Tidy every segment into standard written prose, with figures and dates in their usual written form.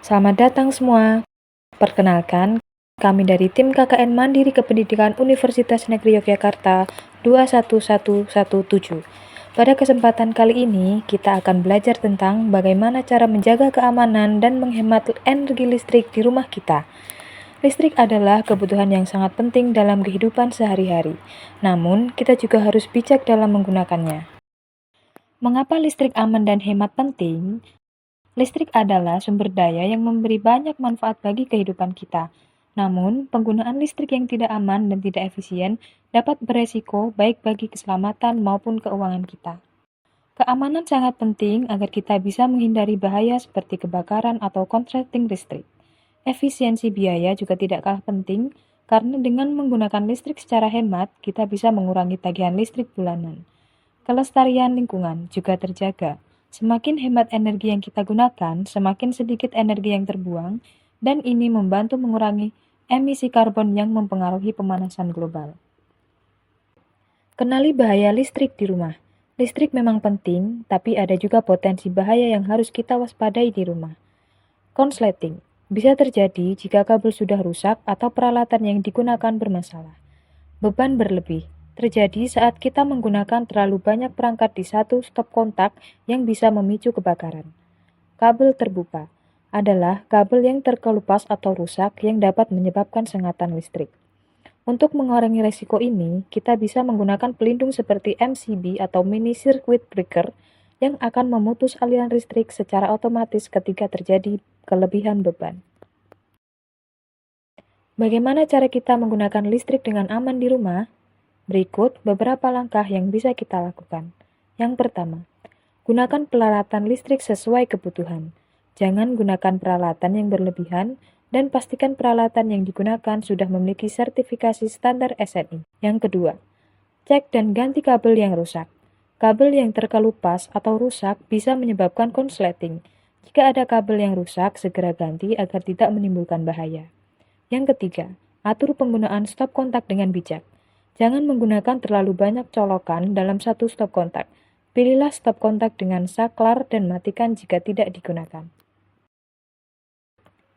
Selamat datang semua. Perkenalkan, kami dari tim KKN Mandiri Kependidikan Universitas Negeri Yogyakarta 21117. Pada kesempatan kali ini, kita akan belajar tentang bagaimana cara menjaga keamanan dan menghemat energi listrik di rumah kita. Listrik adalah kebutuhan yang sangat penting dalam kehidupan sehari-hari. Namun, kita juga harus bijak dalam menggunakannya. Mengapa listrik aman dan hemat penting? Listrik adalah sumber daya yang memberi banyak manfaat bagi kehidupan kita. Namun, penggunaan listrik yang tidak aman dan tidak efisien dapat beresiko baik bagi keselamatan maupun keuangan kita. Keamanan sangat penting agar kita bisa menghindari bahaya seperti kebakaran atau konsleting listrik. Efisiensi biaya juga tidak kalah penting karena dengan menggunakan listrik secara hemat, kita bisa mengurangi tagihan listrik bulanan. Kelestarian lingkungan juga terjaga. Semakin hemat energi yang kita gunakan, semakin sedikit energi yang terbuang, dan ini membantu mengurangi emisi karbon yang mempengaruhi pemanasan global. Kenali bahaya listrik di rumah. Listrik memang penting, tapi ada juga potensi bahaya yang harus kita waspadai di rumah. Konsleting bisa terjadi jika kabel sudah rusak atau peralatan yang digunakan bermasalah. Beban berlebih terjadi saat kita menggunakan terlalu banyak perangkat di satu stop kontak yang bisa memicu kebakaran. Kabel terbuka adalah kabel yang terkelupas atau rusak yang dapat menyebabkan sengatan listrik. Untuk mengurangi resiko ini, kita bisa menggunakan pelindung seperti MCB atau Mini Circuit Breaker yang akan memutus aliran listrik secara otomatis ketika terjadi kelebihan beban. Bagaimana cara kita menggunakan listrik dengan aman di rumah? Berikut beberapa langkah yang bisa kita lakukan. Yang pertama, gunakan peralatan listrik sesuai kebutuhan. Jangan gunakan peralatan yang berlebihan dan pastikan peralatan yang digunakan sudah memiliki sertifikasi standar SNI. Yang kedua, cek dan ganti kabel yang rusak. Kabel yang terkelupas atau rusak bisa menyebabkan konsleting. Jika ada kabel yang rusak, segera ganti agar tidak menimbulkan bahaya. Yang ketiga, atur penggunaan stop kontak dengan bijak. Jangan menggunakan terlalu banyak colokan dalam satu stop kontak. Pilihlah stop kontak dengan saklar dan matikan jika tidak digunakan.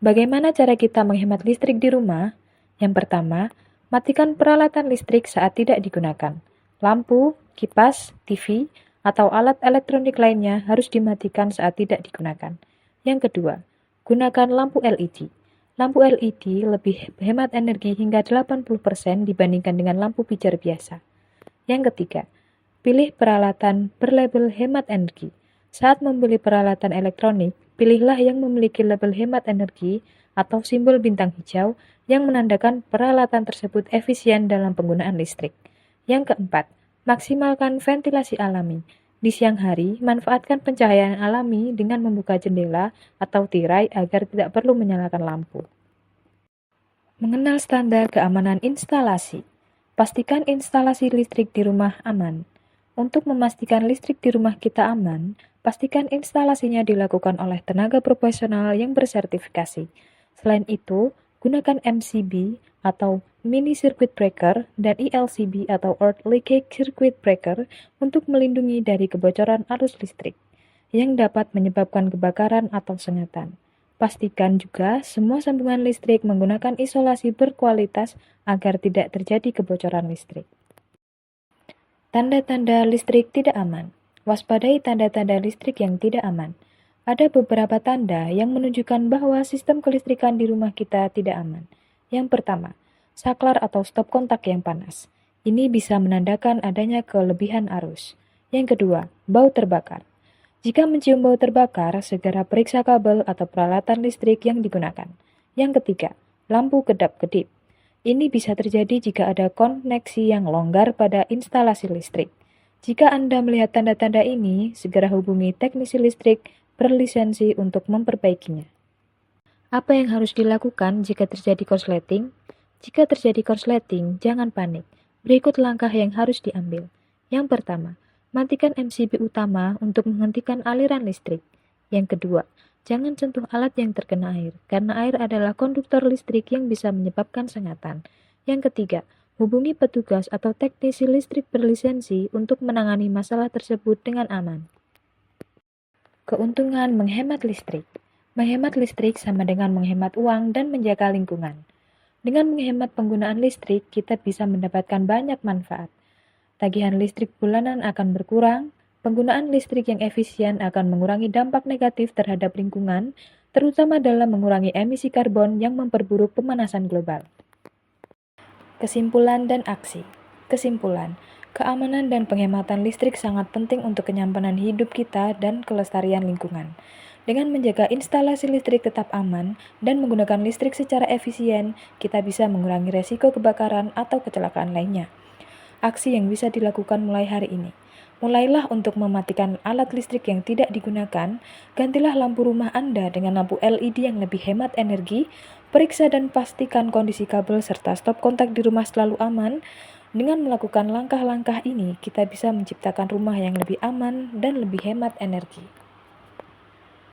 Bagaimana cara kita menghemat listrik di rumah? Yang pertama, matikan peralatan listrik saat tidak digunakan. Lampu, kipas, TV, atau alat elektronik lainnya harus dimatikan saat tidak digunakan. Yang kedua, gunakan lampu LED. Lampu LED lebih hemat energi hingga 80% dibandingkan dengan lampu pijar biasa. Yang ketiga, pilih peralatan berlabel hemat energi. Saat membeli peralatan elektronik, pilihlah yang memiliki label hemat energi atau simbol bintang hijau yang menandakan peralatan tersebut efisien dalam penggunaan listrik. Yang keempat, maksimalkan ventilasi alami. Di siang hari, manfaatkan pencahayaan alami dengan membuka jendela atau tirai agar tidak perlu menyalakan lampu. Mengenal standar keamanan instalasi. Pastikan instalasi listrik di rumah aman. Untuk memastikan listrik di rumah kita aman, pastikan instalasinya dilakukan oleh tenaga profesional yang bersertifikasi. Selain itu, gunakan MCB atau Mini Circuit Breaker dan ELCB atau Earth Leakage Circuit Breaker untuk melindungi dari kebocoran arus listrik yang dapat menyebabkan kebakaran atau sengatan. Pastikan juga semua sambungan listrik menggunakan isolasi berkualitas agar tidak terjadi kebocoran listrik. Tanda-tanda listrik tidak aman. Waspadai tanda-tanda listrik yang tidak aman. Ada beberapa tanda yang menunjukkan bahwa sistem kelistrikan di rumah kita tidak aman. Yang pertama, saklar atau stop kontak yang panas. Ini bisa menandakan adanya kelebihan arus. Yang kedua, bau terbakar. Jika mencium bau terbakar, segera periksa kabel atau peralatan listrik yang digunakan. Yang ketiga, lampu kedap-kedip. Ini bisa terjadi jika ada koneksi yang longgar pada instalasi listrik. Jika Anda melihat tanda-tanda ini, segera hubungi teknisi listrik berlisensi untuk memperbaikinya. Apa yang harus dilakukan jika terjadi korsleting? Jika terjadi korsleting, jangan panik. Berikut langkah yang harus diambil. Yang pertama, matikan MCB utama untuk menghentikan aliran listrik. Yang kedua, jangan sentuh alat yang terkena air, karena air adalah konduktor listrik yang bisa menyebabkan sengatan. Yang ketiga, hubungi petugas atau teknisi listrik berlisensi untuk menangani masalah tersebut dengan aman. Keuntungan menghemat listrik. Menghemat listrik sama dengan menghemat uang dan menjaga lingkungan. Dengan menghemat penggunaan listrik, kita bisa mendapatkan banyak manfaat. Tagihan listrik bulanan akan berkurang, penggunaan listrik yang efisien akan mengurangi dampak negatif terhadap lingkungan, terutama dalam mengurangi emisi karbon yang memperburuk pemanasan global. Kesimpulan dan aksi. Kesimpulan, keamanan dan penghematan listrik sangat penting untuk kenyamanan hidup kita dan kelestarian lingkungan. Dengan menjaga instalasi listrik tetap aman dan menggunakan listrik secara efisien, kita bisa mengurangi resiko kebakaran atau kecelakaan lainnya. Aksi yang bisa dilakukan mulai hari ini. Mulailah untuk mematikan alat listrik yang tidak digunakan, gantilah lampu rumah Anda dengan lampu LED yang lebih hemat energi, periksa dan pastikan kondisi kabel serta stop kontak di rumah selalu aman. Dengan melakukan langkah-langkah ini, kita bisa menciptakan rumah yang lebih aman dan lebih hemat energi.